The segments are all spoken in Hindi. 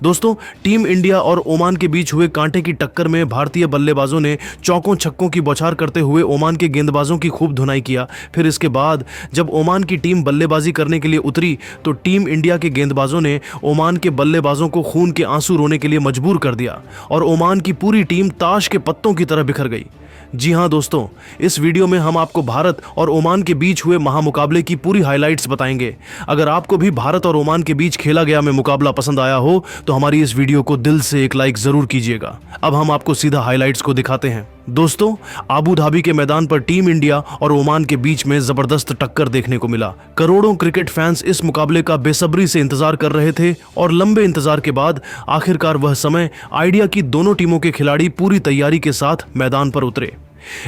दोस्तों, टीम इंडिया और ओमान के बीच हुए कांटे की टक्कर में भारतीय बल्लेबाजों ने चौकों छक्कों की बौछार करते हुए ओमान के गेंदबाजों की खूब धुनाई किया। फिर इसके बाद जब ओमान की टीम बल्लेबाजी करने के लिए उतरी तो टीम इंडिया के गेंदबाजों ने ओमान के बल्लेबाजों को खून के आंसू रोने के लिए मजबूर कर दिया और ओमान की पूरी टीम ताश के पत्तों की तरह बिखर गई। जी हां दोस्तों, इस वीडियो में हम आपको भारत और ओमान के बीच हुए महामुकाबले की पूरी हाइलाइट्स बताएंगे। अगर आपको भी भारत और ओमान के बीच खेला गया में मुकाबला पसंद आया हो तो हमारी इस वीडियो को दिल से एक लाइक जरूर कीजिएगा। अब हम आपको सीधा हाइलाइट्स को दिखाते हैं। दोस्तों, आबू धाबी के मैदान पर टीम इंडिया और ओमान के बीच में जबरदस्त टक्कर देखने को मिला। करोड़ों क्रिकेट फैंस इस मुकाबले का बेसब्री से इंतजार कर रहे थे और लंबे इंतजार के बाद आखिरकार वह समय आइडिया की दोनों टीमों के खिलाड़ी पूरी तैयारी के साथ मैदान पर उतरे।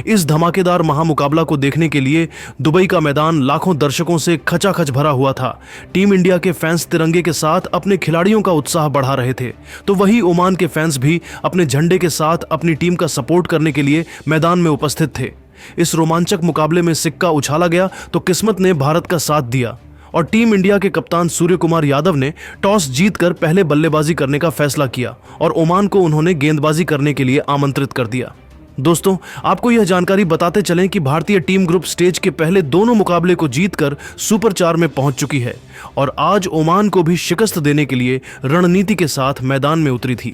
इस धमाकेदार महामुकाबला को देखने के लिए दुबई का मैदान लाखों दर्शकों से खचाखच भरा हुआ था। टीम इंडिया के फैंस तिरंगे के साथ अपने खिलाड़ियों का उत्साह बढ़ा रहे थे, तो वही ओमान के फैंस भी अपने झंडे के साथ अपनी टीम का सपोर्ट करने के लिए मैदान में उपस्थित थे। इस रोमांचक मुकाबले में सिक्का उछाला गया तो किस्मत ने भारत का साथ दिया और टीम इंडिया के कप्तान सूर्य कुमार यादव ने टॉस जीतकर पहले बल्लेबाजी करने का फैसला किया और ओमान को उन्होंने गेंदबाजी करने के लिए आमंत्रित कर दिया। दोस्तों, आपको यह जानकारी बताते चलें कि भारतीय टीम ग्रुप स्टेज के पहले दोनों मुकाबले को जीतकर सुपर 4 में पहुंच चुकी है और आज ओमान को भी शिकस्त देने के लिए रणनीति के साथ मैदान में उतरी थी।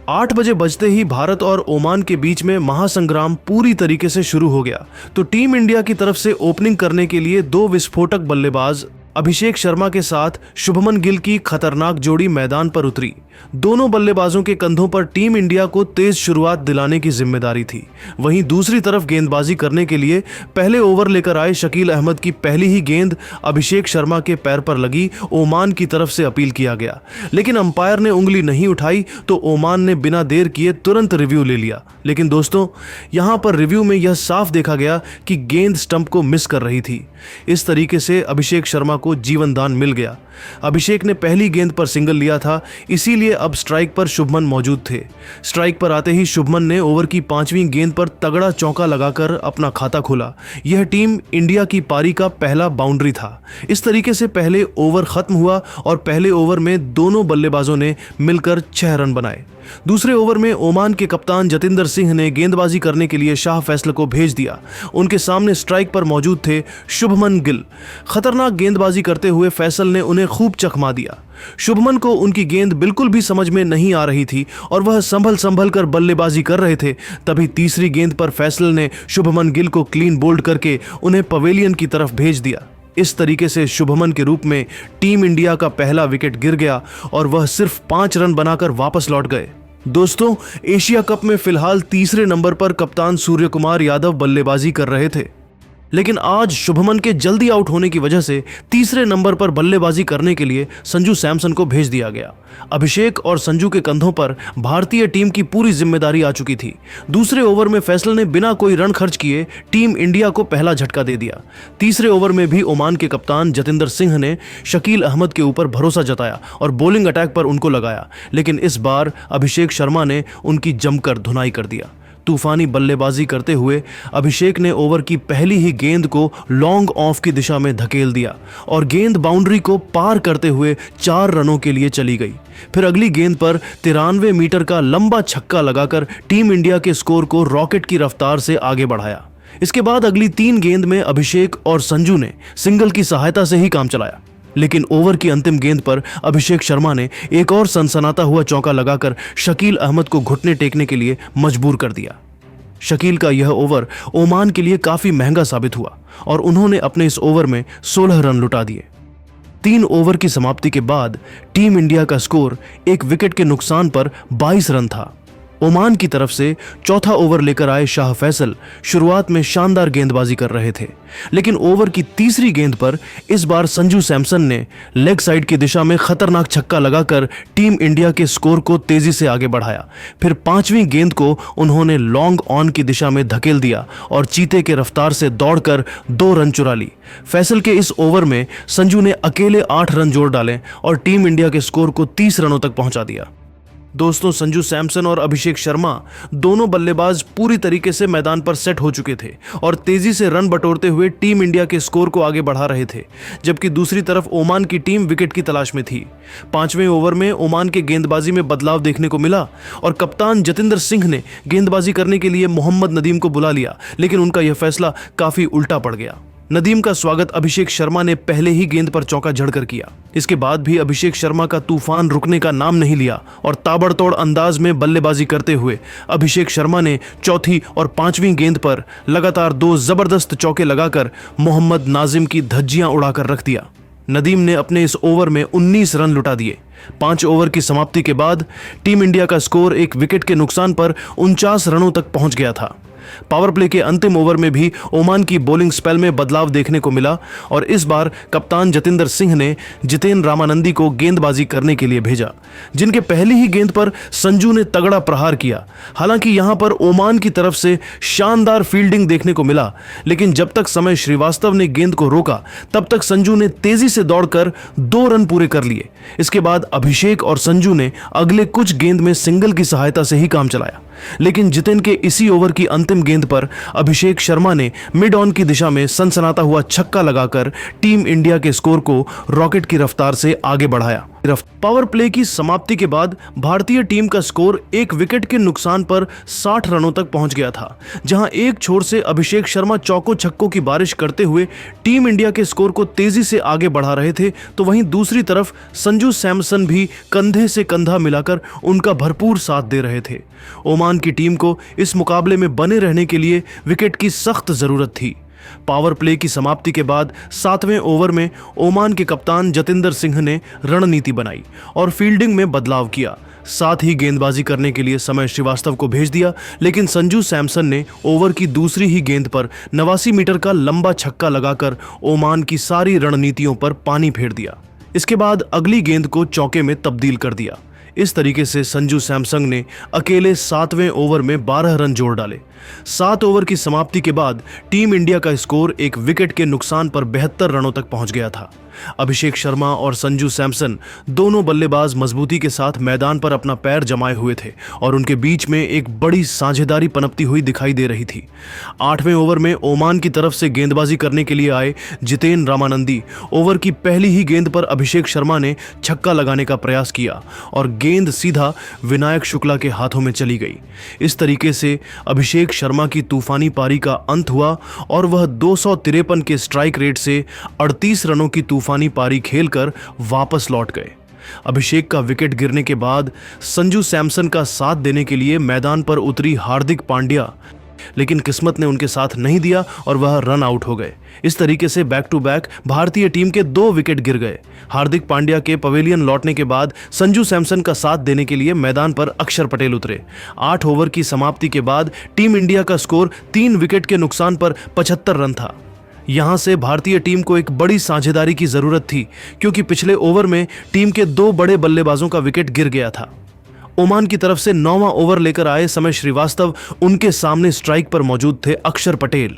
8 बजे बजते ही भारत और ओमान के बीच में महासंग्राम पूरी तरीके से शुरू हो गया। तो टीम इंडिया की तरफ से ओपनिंग करने के लिए 2 विस्फोटक बल्लेबाज अभिषेक शर्मा के साथ शुभमन गिल की खतरनाक जोड़ी मैदान पर उतरी। दोनों बल्लेबाजों के कंधों पर टीम इंडिया को तेज शुरुआत दिलाने की जिम्मेदारी थी। वहीं दूसरी तरफ गेंदबाजी करने के लिए पहले ओवर लेकर आए शकील अहमद की पहली ही गेंद अभिषेक शर्मा के पैर पर लगी। ओमान की तरफ से अपील किया गया, लेकिन अंपायर ने उंगली नहीं उठाई तो ओमान ने बिना देर किए तुरंत रिव्यू ले लिया। लेकिन दोस्तों, यहां पर रिव्यू में यह साफ देखा गया कि गेंद स्टंप को मिस कर रही थी। इस तरीके से अभिषेक शर्मा को जीवन दान मिल गया। अभिषेक ने पहली गेंद पर सिंगल लिया था, इसीलिए अब स्ट्राइक पर शुभमन मौजूद थे। स्ट्राइक पर आते ही शुभमन ने ओवर की 5वीं गेंद पर तगड़ा चौका लगाकर अपना खाता खोला। यह टीम इंडिया की पारी का पहला बाउंड्री था। इस तरीके से पहले ओवर खत्म हुआ और पहले ओवर में दोनों बल्लेबाजों ने मिलकर 6 रन बनाए। दूसरे ओवर में ओमान के कप्तान जतिंदर सिंह ने गेंदबाजी करने के लिए शाह फैसल को भेज दिया। उनके सामने स्ट्राइक पर मौजूद थे शुभमन गिल। खतरनाक गेंदबाजी करते हुए फैसल ने उन्हें खूब चकमा दिया। शुभमन को उनकी गेंद बिल्कुल भी समझ में नहीं आ रही थी और वह संभल कर बल्लेबाजी कर रहे थे। तभी तीसरी गेंद पर फैसल ने शुभमन गिल को क्लीन बोल्ड करके उन्हें पवेलियन की तरफ भेज दिया। इस तरीके से शुभमन के रूप में टीम इंडिया का पहला विकेट गिर गया और वह सिर्फ 5 रन बनाकर वापस लौट गए। दोस्तों, एशिया कप में फिलहाल तीसरे नंबर पर कप्तान सूर्य कुमार यादव बल्लेबाजी कर रहे थे, लेकिन आज शुभमन के जल्दी आउट होने की वजह से तीसरे नंबर पर बल्लेबाजी करने के लिए संजू सैमसन को भेज दिया गया। अभिषेक और संजू के कंधों पर भारतीय टीम की पूरी जिम्मेदारी आ चुकी थी। दूसरे ओवर में फैसल ने बिना कोई रन खर्च किए टीम इंडिया को पहला झटका दे दिया। तीसरे ओवर में भी ओमान के कप्तान जतिंदर सिंह ने शकील अहमद के ऊपर भरोसा जताया और बॉलिंग अटैक पर उनको लगाया, लेकिन इस बार अभिषेक शर्मा ने उनकी जमकर धुनाई कर दिया। तूफानी बल्लेबाजी करते हुए अभिषेक ने ओवर की पहली ही गेंद को लॉन्ग ऑफ की दिशा में धकेल दिया और गेंद बाउंड्री को पार करते हुए 4 रनों के लिए चली गई। फिर अगली गेंद पर 93 मीटर का लंबा छक्का लगाकर टीम इंडिया के स्कोर को रॉकेट की रफ्तार से आगे बढ़ाया। इसके बाद अगली 3 गेंद में अभिषेक और संजू ने सिंगल की सहायता से ही काम चलाया, लेकिन ओवर की अंतिम गेंद पर अभिषेक शर्मा ने एक और सनसनाता हुआ चौका लगाकर शकील अहमद को घुटने टेकने के लिए मजबूर कर दिया। शकील का यह ओवर ओमान के लिए काफी महंगा साबित हुआ और उन्होंने अपने इस ओवर में 16 रन लुटा दिए। 3 ओवर की समाप्ति के बाद टीम इंडिया का स्कोर 1 विकेट के नुकसान पर 22 रन था। ओमान की तरफ से चौथा ओवर लेकर आए शाह फैसल शुरुआत में शानदार गेंदबाजी कर रहे थे, लेकिन ओवर की तीसरी गेंद पर इस बार संजू सैमसन ने लेग साइड की दिशा में खतरनाक छक्का लगाकर टीम इंडिया के स्कोर को तेजी से आगे बढ़ाया। फिर 5वीं गेंद को उन्होंने लॉन्ग ऑन की दिशा में धकेल दिया और चीते के रफ्तार से दौड़कर 2 रन चुरा ली। फैसल के इस ओवर में संजू ने अकेले 8 रन जोड़ डाले और टीम इंडिया के स्कोर को 30 रनों तक पहुंचा दिया। दोस्तों, संजू सैमसन और अभिषेक शर्मा दोनों बल्लेबाज पूरी तरीके से मैदान पर सेट हो चुके थे और तेजी से रन बटोरते हुए टीम इंडिया के स्कोर को आगे बढ़ा रहे थे, जबकि दूसरी तरफ ओमान की टीम विकेट की तलाश में थी। 5वें ओवर में ओमान के गेंदबाजी में बदलाव देखने को मिला और कप्तान जतिंदर सिंह ने गेंदबाजी करने के लिए मोहम्मद नदीम को बुला लिया, लेकिन उनका यह फैसला काफी उल्टा पड़ गया। नदीम का स्वागत अभिषेक शर्मा ने पहले ही गेंद पर चौका जड़कर किया। इसके बाद भी अभिषेक शर्मा का तूफान रुकने का नाम नहीं लिया और ताबड़तोड़ अंदाज में बल्लेबाजी करते हुए अभिषेक शर्मा ने चौथी और 5वीं गेंद पर लगातार 2 जबरदस्त चौके लगाकर मोहम्मद नाजिम की धज्जियां उड़ाकर रख दिया। नदीम ने अपने इस ओवर में 19 रन लुटा दिए। 5 ओवर की समाप्ति के बाद टीम इंडिया का स्कोर 1 विकेट के नुकसान पर 49 रनों तक पहुंच गया था। पावर प्ले के अंतिम ओवर में भी ओमान की बॉलिंग स्पेल में बदलाव देखने को मिला और इस बार कप्तान जतिंदर सिंह ने जितेन रामानंदी को गेंदबाजी करने के लिए भेजा, जिनके पहली ही गेंद पर संजू ने तगड़ा प्रहार किया। हालांकि यहां पर ओमान की तरफ से शानदार फील्डिंग देखने को मिला, लेकिन जब तक समय श्रीवास्तव ने गेंद को रोका तब तक संजू ने तेजी से दौड़कर 2 रन पूरे कर लिए। इसके बाद अभिषेक और संजू ने अगले कुछ गेंद में सिंगल की सहायता से ही काम चलाया, लेकिन जितेन के इसी ओवर की अंतिम गेंद पर अभिषेक शर्मा ने मिड ऑन की दिशा में सनसनाता हुआ छक्का लगाकर टीम इंडिया के स्कोर को रॉकेट की रफ्तार से आगे बढ़ाया। पावर प्ले की समाप्ति के बाद भारतीय टीम का स्कोर 1 विकेट के नुकसान पर 60 रनों तक पहुंच गया था। जहां एक छोर से अभिषेक शर्मा चौकों छक्कों की बारिश करते हुए टीम इंडिया के स्कोर को तेजी से आगे बढ़ा रहे थे, तो वहीं दूसरी तरफ संजू सैमसन भी कंधे से कंधा मिलाकर उनका भरपूर साथ दे रहे थे। ओमान की टीम को इस मुकाबले में बने रहने के लिए विकेट की सख्त जरूरत थी। पावर प्ले की समाप्ति के बाद 7वें ओवर में ओमान के कप्तान जतिंदर सिंह ने रणनीति बनाई और फील्डिंग में बदलाव किया। साथ ही गेंदबाजी करने के लिए समय श्रीवास्तव को भेज दिया, लेकिन संजू सैमसन ने ओवर की दूसरी ही गेंद पर 89 मीटर का लंबा छक्का लगाकर ओमान की सारी रणनीतियों पर पानी फेर दिया। इसके बाद अगली गेंद को चौके में तब्दील कर दिया। इस तरीके से संजू सैमसन ने अकेले 7वें ओवर में 12 रन जोड़ डाले। 7 ओवर की समाप्ति के बाद टीम इंडिया का स्कोर 1 विकेट के नुकसान पर 72 रनों तक पहुंच गया था। अभिषेक शर्मा और संजू सैमसन दोनों बल्लेबाज मजबूती के साथ मैदान पर अपना पैर जमाए हुए थे और उनके बीच में एक बड़ी साझेदारी पनपती हुई दिखाई दे रही थी। 8वें ओवर में ओमान की तरफ से गेंदबाजी करने के लिए आए जितेन रामानंदी ओवर की पहली ही गेंद पर अभिषेक शर्मा ने छक्का लगाने का प्रयास किया और गेंद सीधा विनायक शुक्ला के हाथों में चली गई। इस तरीके से अभिषेक शर्मा की तूफानी पारी का अंत हुआ और वह 253 के स्ट्राइक रेट से 38 रनों की तूफानी पारी खेलकर वापस लौट गए। अभिषेक का विकेट गिरने के बाद संजू सैमसन का साथ देने के लिए मैदान पर उतरी हार्दिक पांड्या, लेकिन किस्मत ने उनके साथ नहीं दिया और वह रन आउट हो गए। इस तरीके से बैक टू बैक भारतीय टीम के 2 विकेट गिर गए। हार्दिक पांड्या के पवेलियन लौटने के बाद संजू सैमसन का साथ देने के लिए मैदान पर अक्षर पटेल उतरे। 8 ओवर की समाप्ति के बाद टीम इंडिया का स्कोर 3 विकेट के नुकसान पर 75 रन था। यहां से भारतीय टीम को एक बड़ी साझेदारी की जरूरत थी, क्योंकि पिछले ओवर में टीम के 2 बड़े बल्लेबाजों का विकेट गिर गया था। ओमान की तरफ से 9वां ओवर लेकर आए समय श्रीवास्तव उनके सामने स्ट्राइक पर मौजूद थे अक्षर पटेल।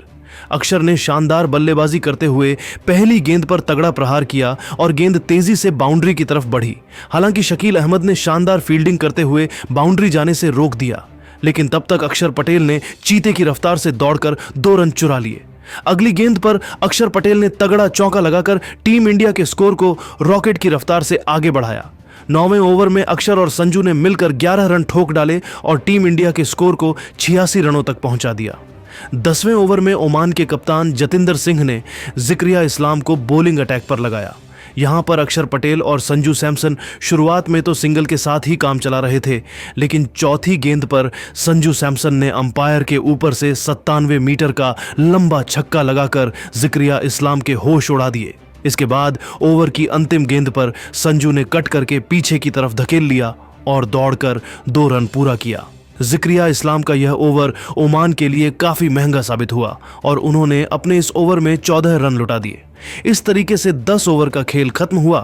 अक्षर ने शानदार बल्लेबाजी करते हुए पहली गेंद पर तगड़ा प्रहार किया और गेंद तेजी से बाउंड्री की तरफ बढ़ी। हालांकि शकील अहमद ने शानदार फील्डिंग करते हुए बाउंड्री जाने से रोक दिया, लेकिन तब तक अक्षर पटेल ने चीते की रफ्तार से दौड़कर 2 रन चुरा लिए। अगली गेंद पर अक्षर पटेल ने तगड़ा चौका लगाकर टीम इंडिया के स्कोर को रॉकेट की रफ्तार से आगे बढ़ाया। 9वें ओवर में अक्षर और संजू ने मिलकर 11 रन ठोक डाले और टीम इंडिया के स्कोर को 86 रनों तक पहुंचा दिया। 10वें ओवर में ओमान के कप्तान जतिंदर सिंह ने जिक्रिया इस्लाम को बॉलिंग अटैक पर लगाया। यहां पर अक्षर पटेल और संजू सैमसन शुरुआत में तो सिंगल के साथ ही काम चला रहे थे, लेकिन चौथी गेंद पर संजू सैमसन ने अंपायर के ऊपर से 97 मीटर का लंबा छक्का लगाकर जिक्रिया इस्लाम के होश उड़ा दिए। इसके बाद ओवर की अंतिम गेंद पर संजू ने कट करके पीछे की तरफ धकेल लिया और दौड़कर 2 रन पूरा किया। जिक्रिया इस्लाम का यह ओवर ओमान के लिए काफी महंगा साबित हुआ और उन्होंने अपने इस ओवर में 14 रन लुटा दिए। इस तरीके से 10 ओवर का खेल खत्म हुआ।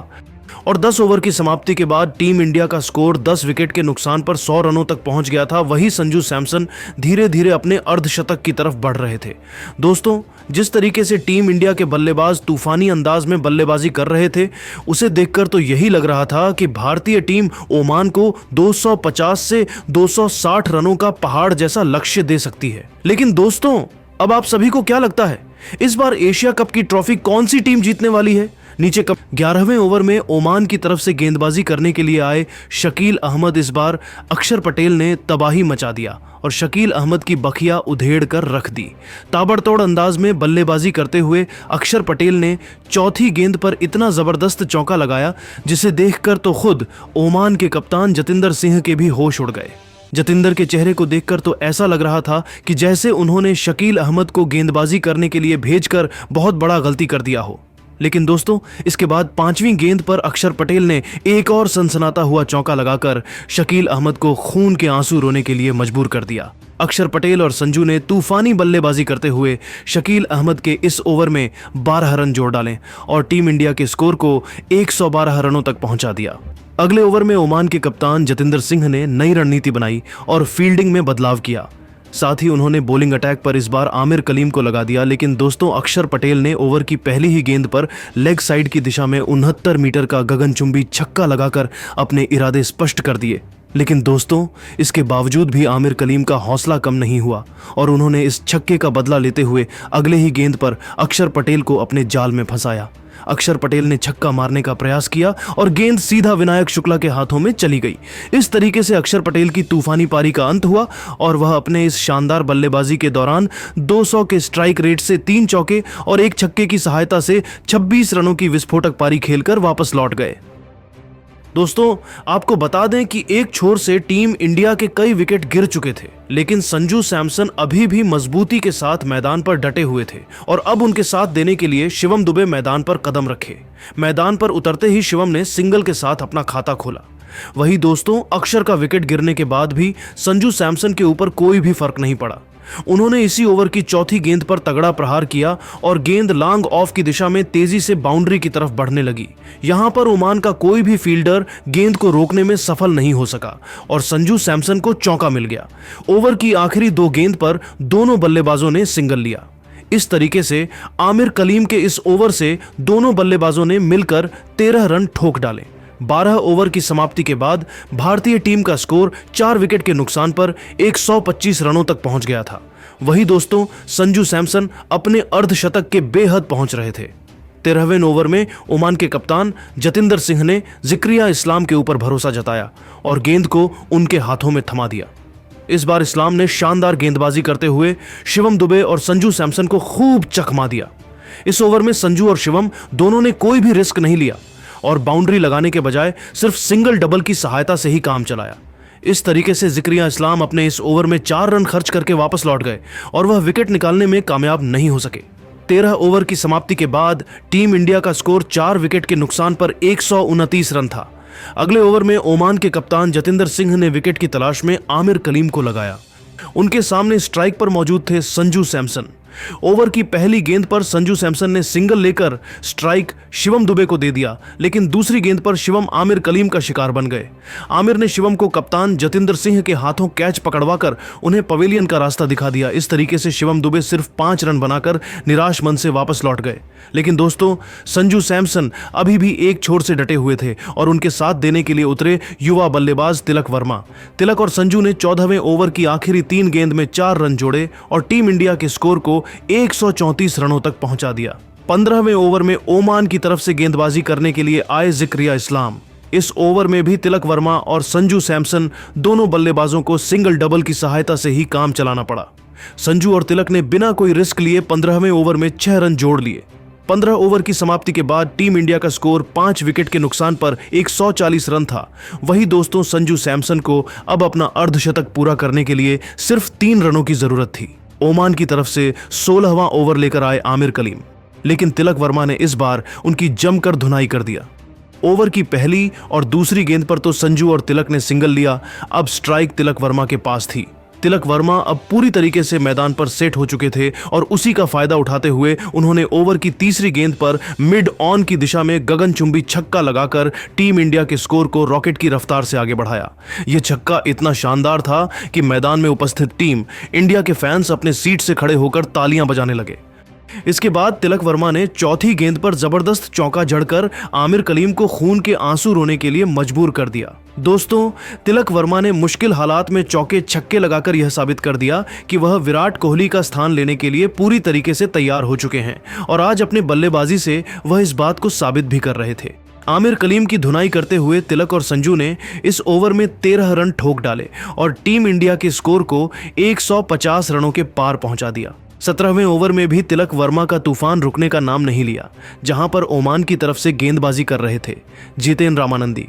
और 10 ओवर की समाप्ति के बाद टीम इंडिया का स्कोर 10 विकेट के नुकसान पर 100 रनों तक पहुंच गया था। वही संजू सैमसन धीरे धीरे अपने अर्धशतक की तरफ बढ़ रहे थे। दोस्तों, जिस तरीके से टीम इंडिया के बल्लेबाज तूफानी अंदाज में बल्लेबाजी कर रहे थे, उसे देखकर तो यही लग रहा था कि भारतीय टीम ओमान को 250 से 260 रनों का पहाड़ जैसा लक्ष्य दे सकती है। लेकिन दोस्तों, अब आप सभी को क्या लगता है, इस बार एशिया कप की ट्रॉफी कौन सी टीम जीतने वाली है? नीचे कप 11वें ओवर में ओमान की तरफ से गेंदबाजी करने के लिए आए शकील अहमद इस बार अक्षर पटेल ने तबाही मचा दिया और शकील अहमद की बखिया उधेड़ कर रख दी। ताबड़तोड़ अंदाज में बल्लेबाजी करते हुए अक्षर पटेल ने चौथी गेंद पर इतना जबरदस्त चौका लगाया जिसे देखकर तो खुद ओमान के कप्तान जतिंदर सिंह के भी होश उड़ गए। जतिंदर के चेहरे को देखकर तो ऐसा लग रहा था कि जैसे उन्होंने शकील अहमद को गेंदबाजी करने के लिए भेजकर बहुत बड़ा गलती कर दिया हो। लेकिन दोस्तों, इसके बाद 5वीं गेंद पर अक्षर पटेल ने एक और सनसनाता हुआ चौका लगाकर शकील अहमद को खून के आंसू रोने के लिए मजबूर कर दिया। अक्षर पटेल और संजू ने तूफानी बल्लेबाजी करते हुए शकील अहमद के इस ओवर में 12 रन जोड़ डाले और टीम इंडिया के स्कोर को 112 रनों तक पहुंचा दिया। अगले ओवर में ओमान के कप्तान जतिंदर सिंह ने नई रणनीति बनाई और फील्डिंग में बदलाव किया। साथ ही उन्होंने बॉलिंग अटैक पर इस बार आमिर कलीम को लगा दिया। लेकिन दोस्तों, अक्षर पटेल ने ओवर की पहली ही गेंद पर लेग साइड की दिशा में 69 मीटर का गगनचुंबी छक्का लगाकर अपने इरादे स्पष्ट कर दिए। लेकिन दोस्तों, इसके बावजूद भी आमिर कलीम का हौसला कम नहीं हुआ और उन्होंने इस छक्के का बदला लेते हुए अगले ही गेंद पर अक्षर पटेल को अपने जाल में फंसाया। अक्षर पटेल ने छक्का मारने का प्रयास किया और गेंद सीधा विनायक शुक्ला के हाथों में चली गई। इस तरीके से अक्षर पटेल की तूफानी पारी का अंत हुआ और वह अपने इस शानदार बल्लेबाजी के दौरान 200 के स्ट्राइक रेट से 3 चौके और 1 छक्के की सहायता से 26 रनों की विस्फोटक पारी खेलकर वापस लौट गए। दोस्तों, आपको बता दें कि एक छोर से टीम इंडिया के कई विकेट गिर चुके थे, लेकिन संजू सैमसन अभी भी मजबूती के साथ मैदान पर डटे हुए थे और अब उनके साथ देने के लिए शिवम दुबे मैदान पर कदम रखे। मैदान पर उतरते ही शिवम ने सिंगल के साथ अपना खाता खोला। वही दोस्तों, अक्षर का विकेट गिरने के बाद भी संजू सैमसन के ऊपर कोई भी फर्क नहीं पड़ा। उन्होंने इसी ओवर की चौथी गेंद पर तगड़ा प्रहार किया और गेंद लॉन्ग ऑफ की दिशा में तेजी से बाउंड्री की तरफ बढ़ने लगी। यहां पर ओमान का कोई भी फील्डर गेंद को रोकने में सफल नहीं हो सका और संजू सैमसन को चौका मिल गया। ओवर की आखिरी 2 गेंद पर दोनों बल्लेबाजों ने सिंगल लिया। इस तरीके से आमिर कलीम के इस ओवर से दोनों बल्लेबाजों ने मिलकर 13 रन ठोक डाले। 12 ओवर की समाप्ति के बाद भारतीय टीम का स्कोर 4 विकेट के नुकसान पर 125 रनों तक पहुंच गया था। वही दोस्तों, संजू सैमसन अपने अर्धशतक के बेहद पहुंच रहे थे। 13वें ओवर में ओमान के कप्तान जतिंदर सिंह ने जिक्रिया इस्लाम के ऊपर भरोसा जताया और गेंद को उनके हाथों में थमा दिया। इस बार इस्लाम ने शानदार गेंदबाजी करते हुए शिवम दुबे और संजू सैमसन को खूब चकमा दिया। इस ओवर में संजू और शिवम दोनों ने कोई भी रिस्क नहीं लिया और बाउंड्री लगाने के बजाय सिर्फ सिंगल डबल की सहायता से ही काम चलाया। इस तरीके से जिक्रिया इस्लाम अपने इस ओवर में 4 रन खर्च करके वापस लौट गए और वह विकेट निकालने में कामयाब नहीं हो सके। 13 ओवर की समाप्ति के बाद टीम इंडिया का स्कोर 4 विकेट के नुकसान पर 129 रन था। अगले ओवर में ओमान के कप्तान जतिंदर सिंह ने विकेट की तलाश में आमिर कलीम को लगाया। उनके सामने स्ट्राइक पर मौजूद थे संजू सैमसन। ओवर की पहली गेंद पर संजू सैमसन ने सिंगल लेकर स्ट्राइक शिवम दुबे को दे दिया, लेकिन दूसरी गेंद पर शिवम आमिर कलीम का शिकार बन गए। आमिर ने शिवम को कप्तान जतिंदर सिंह के हाथों कैच पकड़वाकर उन्हें पवेलियन का रास्ता दिखा दिया। इस तरीके से शिवम दुबे सिर्फ 5 रन बनाकर निराश मन से वापस लौट गए। लेकिन दोस्तों, संजू सैमसन अभी भी एक छोर से डटे हुए थे और उनके साथ देने के लिए उतरे युवा बल्लेबाज तिलक वर्मा। तिलक और संजू ने 14वें ओवर की आखिरी 3 गेंद में 4 रन जोड़े और टीम इंडिया के स्कोर को 134 रनों तक पहुंचा दिया। 15वें ओवर में ओमान की तरफ से गेंदबाजी करने के लिए आए जिक्रिया इस्लाम। इस ओवर में भी तिलक वर्मा और संजू सैमसन दोनों बल्लेबाजों को सिंगल डबल की सहायता से ही काम चलाना पड़ा। संजू और तिलक ने बिना कोई रिस्क लिए 15वें ओवर में 6 रन जोड़ लिए। 15 ओवर की समाप्ति के बाद टीम इंडिया का स्कोर 5 विकेट के नुकसान पर 140 रन था। वही दोस्तों, संजू सैमसन को अब अपना अर्धशतक पूरा करने के लिए सिर्फ 3 रनों की जरूरत थी। ओमान की तरफ से 16वां ओवर लेकर आए आमिर कलीम, लेकिन तिलक वर्मा ने इस बार उनकी जमकर धुनाई कर दिया। ओवर की पहली और दूसरी गेंद पर तो संजू और तिलक ने सिंगल लिया। अब स्ट्राइक तिलक वर्मा के पास थी। तिलक वर्मा अब पूरी तरीके से मैदान पर सेट हो चुके थे और उसी का फायदा उठाते हुए उन्होंने ओवर की तीसरी गेंद पर मिड ऑन की दिशा में गगनचुंबी छक्का लगाकर टीम इंडिया के स्कोर को रॉकेट की रफ्तार से आगे बढ़ाया। यह छक्का इतना शानदार था कि मैदान में उपस्थित टीम इंडिया के फैंस अपने सीट से खड़े होकर तालियां बजाने लगे। इसके बाद तिलक वर्मा ने चौथी गेंद पर जबरदस्त चौका जड़कर आमिर कलीम को खून के आंसू रोने के लिए मजबूर कर दिया। दोस्तों, तिलक वर्मा ने मुश्किल हालात में चौके छक्के लगाकर यह साबित कर दिया कि वह विराट कोहली का स्थान लेने के लिए पूरी तरीके से तैयार हो चुके हैं और आज अपने बल्लेबाजी से वह इस बात को साबित भी कर रहे थे। आमिर कलीम की धुनाई करते हुए तिलक और संजू ने इस ओवर में 13 रन ठोक डाले और टीम इंडिया के स्कोर को 150 रनों के पार पहुंचा दिया। 17वें ओवर में भी तिलक वर्मा का तूफान रुकने का नाम नहीं लिया, जहां पर ओमान की तरफ से गेंदबाजी कर रहे थे जितेन रामानंदी।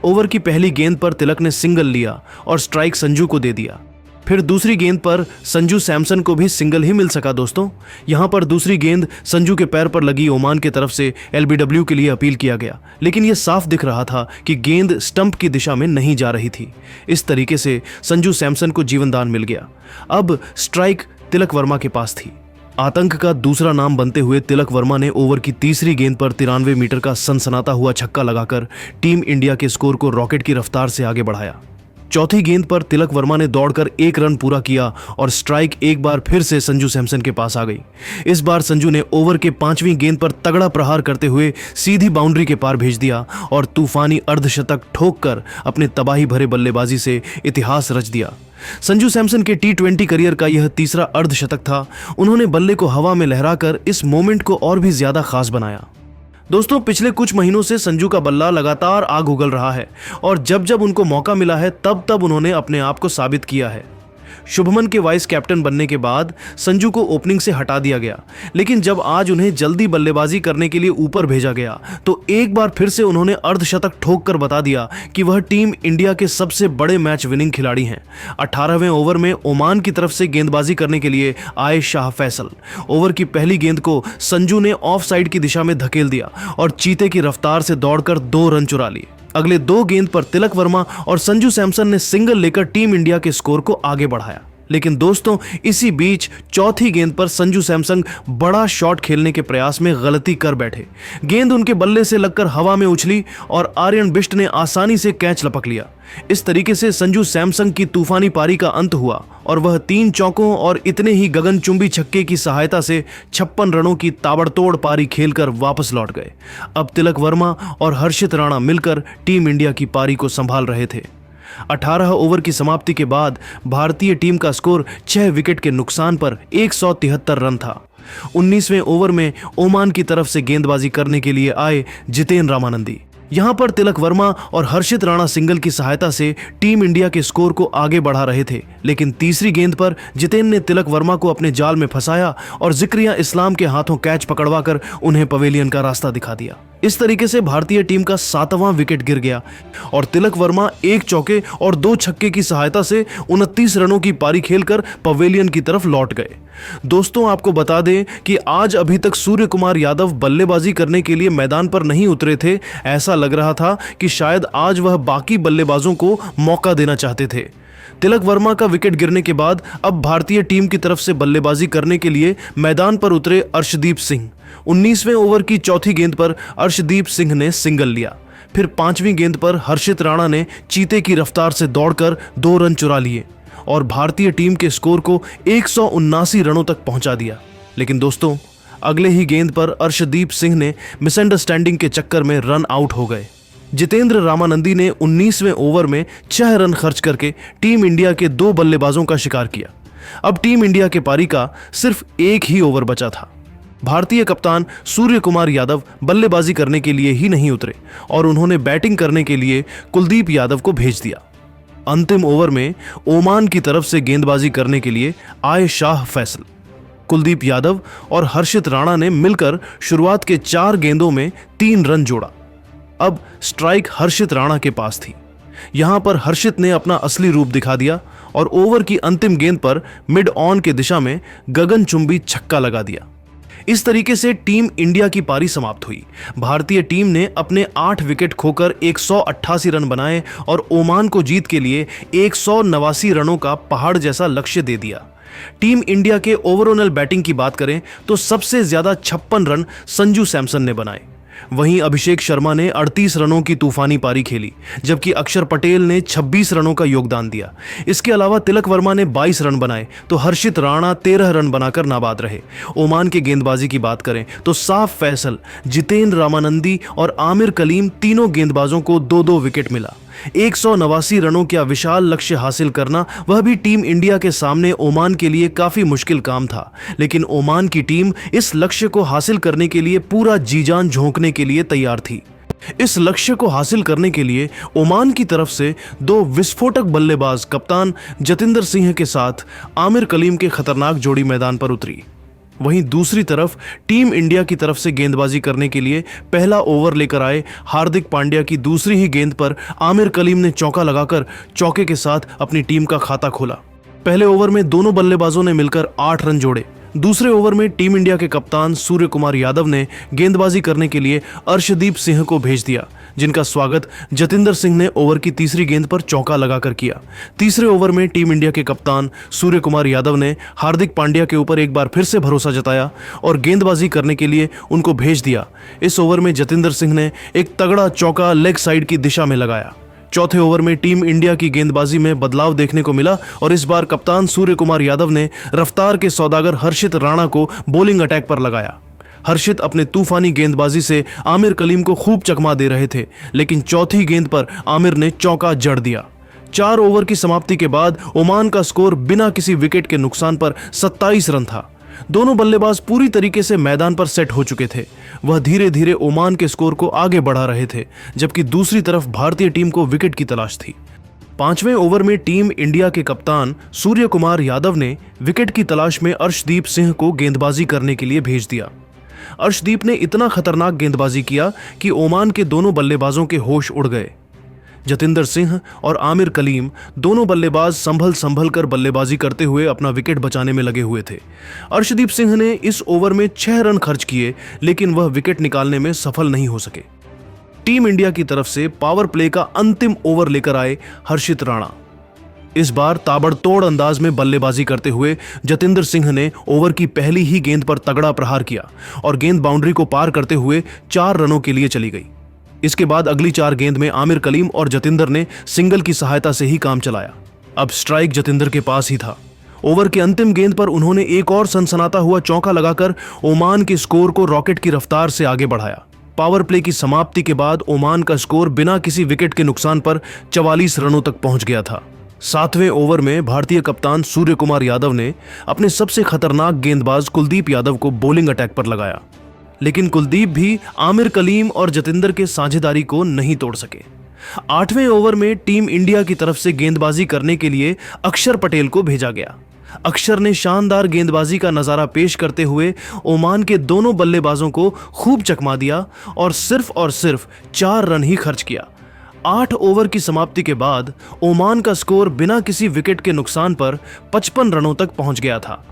ओवर की पहली गेंद पर तिलक ने सिंगल लिया और स्ट्राइक संजू को दे दिया। फिर दूसरी गेंद पर संजू सैमसन को भी सिंगल ही मिल सका। दोस्तों, यहां पर दूसरी गेंद संजू के पैर पर लगी ओमान की तरफ से एलबीडब्ल्यू के लिए अपील किया गया, लेकिन यह साफ दिख रहा था कि गेंद स्टंप की दिशा में नहीं जा रही थी। इस तरीके से संजू सैमसन को जीवनदान मिल गया। अब स्ट्राइक तिलक वर्मा के पास थी। आतंक का दूसरा नाम बनते हुए तिलक वर्मा ने ओवर की तीसरी गेंद पर 93 मीटर का सनसनाता हुआ छक्का लगाकर टीम इंडिया के स्कोर को रॉकेट की रफ्तार से आगे बढ़ाया। चौथी गेंद पर तिलक वर्मा ने दौड़कर 1 रन पूरा किया और स्ट्राइक एक बार फिर से संजू सैमसन के पास आ गई। इस बार संजू ने ओवर के 5वीं गेंद पर तगड़ा प्रहार करते हुए सीधी बाउंड्री के पार भेज दिया और तूफानी अर्धशतक ठोककर अपने तबाही भरे बल्लेबाजी से इतिहास रच दिया। संजू सैमसन के T20 करियर का यह तीसरा अर्धशतक था। उन्होंने बल्ले को हवा में लहराकर इस मोमेंट को और भी ज्यादा खास बनाया। दोस्तों, पिछले कुछ महीनों से संजू का बल्ला लगातार आग उगल रहा है और जब जब उनको मौका मिला है तब तब उन्होंने अपने आप को साबित किया है। शुभमन के वाइस कैप्टन बनने के बाद संजू को ओपनिंग से हटा दिया गया, लेकिन जब आज उन्हें जल्दी बल्लेबाजी करने के लिए ऊपर भेजा गया तो एक बार फिर से उन्होंने अर्धशतक ठोक कर बता दिया कि वह टीम इंडिया के सबसे बड़े मैच विनिंग खिलाड़ी हैं। 18वें ओवर में ओमान की तरफ से गेंदबाजी करने के लिए आए शाह फैसल। ओवर की पहली गेंद को संजू ने ऑफ साइड की दिशा में धकेल दिया और चीते की रफ्तार से दौड़कर 2 रन चुरा लिए। अगले 2 गेंद पर तिलक वर्मा और संजू सैमसन ने सिंगल लेकर टीम इंडिया के स्कोर को आगे बढ़ाया। लेकिन दोस्तों, इसी बीच चौथी गेंद पर संजू सैमसन बड़ा शॉट खेलने के प्रयास में गलती कर बैठे। गेंद उनके बल्ले से लगकर हवा में उछली और आर्यन बिष्ट ने आसानी से कैच लपक लिया। इस तरीके से संजू सैमसन की तूफानी पारी का अंत हुआ और वह 3 चौकों और इतने ही गगनचुंबी छक्के की सहायता से 56 रनों की ताबड़तोड़ पारी खेलकर वापस लौट गए। अब तिलक वर्मा और हर्षित राणा मिलकर टीम इंडिया की पारी को संभाल रहे थे। 18 ओवर की समाप्ति के बाद भारतीय टीम का स्कोर 6 विकेट के नुकसान पर 173 रन था। 19वें ओवर में ओमान की तरफ से गेंदबाजी करने के लिए आए जितेन रामानंदी। यहां पर तिलक वर्मा और हर्षित राणा सिंगल की सहायता से टीम इंडिया के स्कोर को आगे बढ़ा रहे थे, लेकिन तीसरी गेंद पर जितेन ने तिलक वर्मा को अपने जाल में फंसाया और जिक्रिया इस्लाम के हाथों कैच पकड़वाकर उन्हें पवेलियन का रास्ता दिखा दिया। इस तरीके से भारतीय टीम का 7वां विकेट गिर गया और तिलक वर्मा 1 चौके और 2 छक्के की सहायता से 29 रनों की पारी खेलकर पवेलियन की तरफ लौट गए। दोस्तों, आपको बता दें कि आज अभी तक सूर्य कुमार यादव बल्लेबाजी करने के लिए मैदान पर नहीं उतरे थे। ऐसा लग रहा था कि शायद आज वह बाकी बल्लेबाजों को मौका देना चाहते थे। तिलक वर्मा का विकेट गिरने के बाद अब भारतीय टीम की तरफ से बल्लेबाजी करने के लिए मैदान पर उतरे अर्शदीप सिंह। 19वें ओवर की चौथी गेंद पर अर्शदीप सिंह ने सिंगल लिया। फिर 5वीं गेंद पर हर्षित राणा ने चीते की रफ्तार से दौड़कर 2 रन चुरा लिए और भारतीय टीम के स्कोर को 179 रनों तक पहुंचा दिया। लेकिन दोस्तों, अगले ही गेंद पर अर्शदीप सिंह ने मिसअंडरस्टैंडिंग के चक्कर में रन आउट हो गए। जितेंद्र रामानंदी ने 19वें ओवर में 6 रन खर्च करके टीम इंडिया के 2 बल्लेबाजों का शिकार किया। अब टीम इंडिया के पारी का सिर्फ 1 ही ओवर बचा था। भारतीय कप्तान सूर्य कुमार यादव बल्लेबाजी करने के लिए ही नहीं उतरे और उन्होंने बैटिंग करने के लिए कुलदीप यादव को भेज दिया। अंतिम ओवर में ओमान की तरफ से गेंदबाजी करने के लिए आए शाह फैसल। कुलदीप यादव और हर्षित राणा ने मिलकर शुरुआत के 4 गेंदों में 3 रन जोड़ा। अब स्ट्राइक हर्षित राणा के पास थी। यहां पर हर्षित ने अपना असली रूप दिखा दिया और ओवर की अंतिम गेंद पर मिड ऑन के दिशा में गगनचुंबी छक्का लगा दिया। इस तरीके से टीम इंडिया की पारी समाप्त हुई। भारतीय टीम ने अपने 8 विकेट खोकर 188 रन बनाए और ओमान को जीत के लिए 189 रनों का पहाड़ जैसा लक्ष्य दे दिया। टीम इंडिया के ओवरऑल बैटिंग की बात करें तो सबसे ज्यादा 56 रन संजू सैमसन ने बनाए। वहीं अभिषेक शर्मा ने 38 रनों की तूफानी पारी खेली, जबकि अक्षर पटेल ने 26 रनों का योगदान दिया। इसके अलावा तिलक वर्मा ने 22 रन बनाए तो हर्षित राणा 13 रन बनाकर नाबाद रहे। ओमान के गेंदबाजी की बात करें तो साफ फैसल, जितेंद्र रामानंदी और आमिर कलीम तीनों गेंदबाजों को 2-2 विकेट मिला। 189 रनों का विशाल लक्ष्य हासिल करना वह भी टीम इंडिया के सामने ओमान के लिए काफी मुश्किल काम था, लेकिन ओमान की टीम इस लक्ष्य को हासिल करने के लिए पूरा जी जान झोंकने के लिए तैयार थी। इस लक्ष्य को हासिल करने के लिए ओमान की तरफ से 2 विस्फोटक बल्लेबाज कप्तान जतिंदर सिंह के साथ आमिर कलीम के खतरनाक जोड़ी मैदान पर उतरी। वहीं दूसरी तरफ टीम इंडिया की तरफ से गेंदबाजी करने के लिए पहला ओवर लेकर आए हार्दिक पांड्या की दूसरी ही गेंद पर आमिर कलीम ने चौका लगाकर चौके के साथ अपनी टीम का खाता खोला। पहले ओवर में दोनों बल्लेबाजों ने मिलकर 8 रन जोड़े। दूसरे ओवर में टीम इंडिया के कप्तान सूर्य कुमार यादव ने गेंदबाजी करने के लिए अर्शदीप सिंह को भेज दिया, जिनका स्वागत जतिंदर सिंह ने ओवर की तीसरी गेंद पर चौका लगाकर किया। तीसरे ओवर में टीम इंडिया के कप्तान सूर्य कुमार यादव ने हार्दिक पांड्या के ऊपर एक बार फिर से भरोसा जताया और गेंदबाजी करने के लिए उनको भेज दिया। इस ओवर में जतिंदर सिंह ने एक तगड़ा चौका लेग साइड की दिशा में लगाया। चौथे ओवर में टीम इंडिया की गेंदबाजी में बदलाव देखने को मिला और इस बार कप्तान सूर्य कुमार यादव ने रफ्तार के सौदागर हर्षित राणा को बॉलिंग अटैक पर लगाया। हर्षित अपने तूफानी गेंदबाजी से आमिर कलीम को खूब चकमा दे रहे थे, लेकिन चौथी गेंद पर आमिर ने चौका जड़ दिया। 4 ओवर की समाप्ति के बाद ओमान का स्कोर बिना किसी विकेट के नुकसान पर 27 रन था। दोनों बल्लेबाज पूरी तरीके से मैदान पर सेट हो चुके थे। वह धीरे धीरे ओमान के स्कोर को आगे बढ़ा रहे थे, जबकि दूसरी तरफ भारतीय टीम को विकेट की तलाश थी। 5वें ओवर में टीम इंडिया के कप्तान सूर्य कुमार यादव ने विकेट की तलाश में अर्शदीप सिंह को गेंदबाजी करने के लिए भेज दिया। अर्शदीप ने इतना खतरनाक गेंदबाजी किया कि ओमान के दोनों बल्लेबाजों के होश उड़ गए। जतिंदर सिंह और आमिर कलीम दोनों बल्लेबाज संभल कर बल्लेबाजी करते हुए अपना विकेट बचाने में लगे हुए थे। अर्शदीप सिंह ने इस ओवर में 6 रन खर्च किए, लेकिन वह विकेट निकालने में सफल नहीं हो सके। टीम इंडिया की तरफ से पावर प्ले का अंतिम ओवर लेकर आए हर्षित राणा। इस बार ताबड़तोड़ अंदाज में बल्लेबाजी करते हुए जतिंदर सिंह ने ओवर की पहली ही गेंद पर तगड़ा प्रहार किया और गेंद बाउंड्री को पार करते हुए 4 रनों के लिए चली गई। इसके बाद अगली 4 गेंद में आमिर कलीम और जतिंदर ने सिंगल की सहायता से ही काम चलाया। अब स्ट्राइक जतिंदर के पास ही था। ओवर की अंतिम गेंद पर उन्होंने एक और सनसनाता हुआ चौका लगाकर ओमान के स्कोर को रॉकेट की रफ्तार से आगे बढ़ाया। पावर प्ले की समाप्ति के बाद ओमान का स्कोर बिना किसी विकेट के नुकसान पर 44 रनों तक पहुंच गया था। 7वें ओवर में भारतीय कप्तान सूर्य कुमार यादव ने अपने सबसे खतरनाक गेंदबाज कुलदीप यादव को बॉलिंग अटैक पर लगाया, लेकिन कुलदीप भी आमिर कलीम और जतिंदर के साझेदारी को नहीं तोड़ सके। 8वें ओवर में टीम इंडिया की तरफ से गेंदबाजी करने के लिए अक्षर पटेल को भेजा गया। अक्षर ने शानदार गेंदबाजी का नजारा पेश करते हुए ओमान के दोनों बल्लेबाजों को खूब चकमा दिया और सिर्फ 4 रन ही खर्च किया। 8 ओवर की समाप्ति के बाद ओमान का स्कोर बिना किसी विकेट के नुकसान पर 55 रनों तक पहुंच गया था।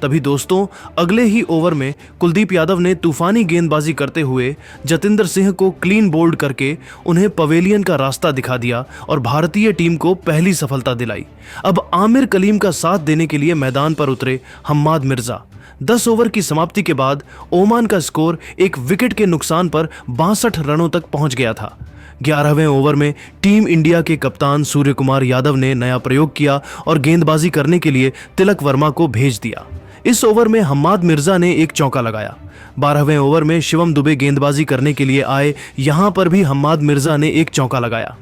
तभी दोस्तों अगले ही ओवर में कुलदीप यादव ने तूफानी गेंदबाजी करते हुए जतिंदर सिंह को क्लीन बोल्ड करके उन्हें पवेलियन का रास्ता दिखा दिया और भारतीय टीम को पहली सफलता दिलाई। अब आमिर कलीम का साथ देने के लिए मैदान पर उतरे हम्माद मिर्जा। 10 ओवर की समाप्ति के बाद ओमान का स्कोर एक विकेट के नुकसान पर 62 रनों तक पहुंच गया था। 11वें ओवर में टीम इंडिया के कप्तान सूर्य कुमार यादव ने नया प्रयोग किया और गेंदबाजी करने के लिए तिलक वर्मा को भेज दिया। इस ओवर में हम्माद मिर्जा ने एक चौका लगाया। 12वें ओवर में शिवम दुबे गेंदबाजी करने के लिए आए, यहां पर भी हम्माद मिर्जा ने एक चौका लगाया।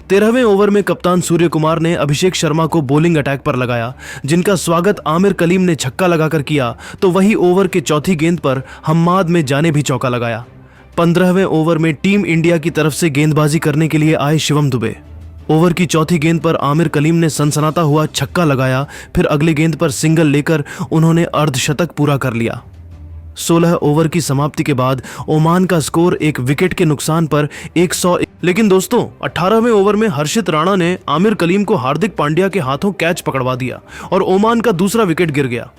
13वें ओवर में कप्तान सूर्य कुमार ने अभिषेक शर्मा को बॉलिंग अटैक पर लगाया, जिनका स्वागत आमिर कलीम ने छक्का लगाकर किया, तो वही ओवर के चौथी गेंद पर हम्माद में जाने भी चौका लगाया। 15वें ओवर में टीम इंडिया की तरफ से गेंदबाजी करने के लिए आए शिवम दुबे। ओवर की चौथी गेंद पर आमिर कलीम ने सनसनाता हुआ छक्का लगाया, फिर अगली गेंद पर सिंगल लेकर उन्होंने अर्धशतक पूरा कर लिया। 16 ओवर की समाप्ति के बाद ओमान का स्कोर एक विकेट के नुकसान पर 100। लेकिन दोस्तों 18वें ओवर में हर्षित राणा ने आमिर कलीम को हार्दिक पांड्या के हाथों कैच पकड़वा दिया और ओमान का दूसरा विकेट गिर गया।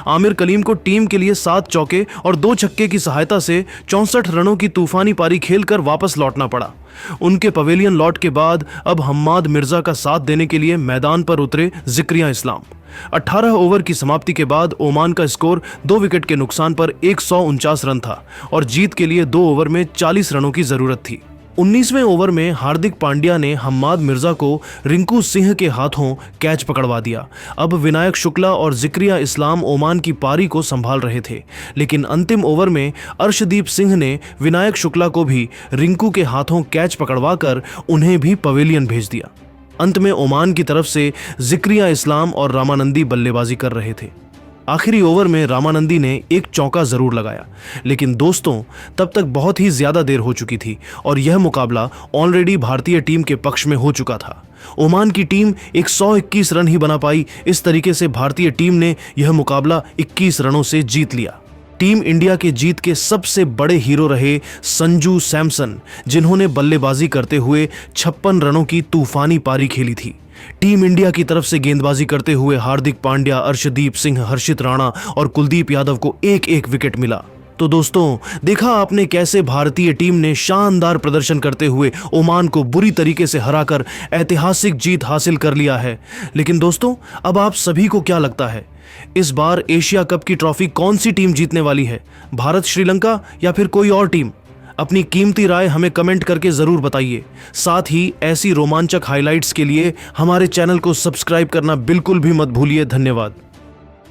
आमिर कलीम को टीम के लिए 7 चौके और 2 छक्के की सहायता से 64 रनों की तूफानी पारी खेलकर वापस लौटना पड़ा। उनके पवेलियन लौट के बाद अब हम्माद मिर्जा का साथ देने के लिए मैदान पर उतरे जिक्रिया इस्लाम। 18 ओवर की समाप्ति के बाद ओमान का स्कोर 2 विकेट के नुकसान पर 149 रन था और जीत के लिए 2 ओवर में 40 रनों की जरूरत थी। 19वें ओवर में हार्दिक पांड्या ने हम्माद मिर्जा को रिंकू सिंह के हाथों कैच पकड़वा दिया। अब विनायक शुक्ला और जिक्रिया इस्लाम ओमान की पारी को संभाल रहे थे, लेकिन अंतिम ओवर में अर्शदीप सिंह ने विनायक शुक्ला को भी रिंकू के हाथों कैच पकड़वाकर उन्हें भी पवेलियन भेज दिया। अंत में ओमान की तरफ से जिक्रिया इस्लाम और रामानंदी बल्लेबाजी कर रहे थे। आखिरी ओवर में रामानंदी ने एक चौका जरूर लगाया, लेकिन दोस्तों तब तक बहुत ही ज्यादा देर हो चुकी थी और यह मुकाबला ऑलरेडी भारतीय टीम के पक्ष में हो चुका था। ओमान की टीम 121 रन ही बना पाई। इस तरीके से भारतीय टीम ने यह मुकाबला 21 रनों से जीत लिया। टीम इंडिया के जीत के सबसे बड़े हीरो रहे संजू सैमसन, जिन्होंने बल्लेबाजी करते हुए 56 रनों की तूफानी पारी खेली थी। टीम इंडिया की तरफ से गेंदबाजी करते हुए हार्दिक पांड्या, अर्शदीप सिंह, हर्षित राणा और कुलदीप यादव को एक एक विकेट मिला। तो दोस्तों देखा आपने कैसे भारतीय टीम ने शानदार प्रदर्शन करते हुए ओमान को बुरी तरीके से हराकर ऐतिहासिक जीत हासिल कर लिया है। लेकिन दोस्तों अब आप सभी को क्या लगता है, इस बार एशिया कप की ट्रॉफी कौन सी टीम जीतने वाली है, भारत, श्रीलंका या फिर कोई और टीम? अपनी कीमती राय हमें कमेंट करके जरूर बताइए। साथ ही ऐसी रोमांचक हाइलाइट्स के लिए हमारे चैनल को सब्सक्राइब करना बिल्कुल भी मत भूलिए। धन्यवाद।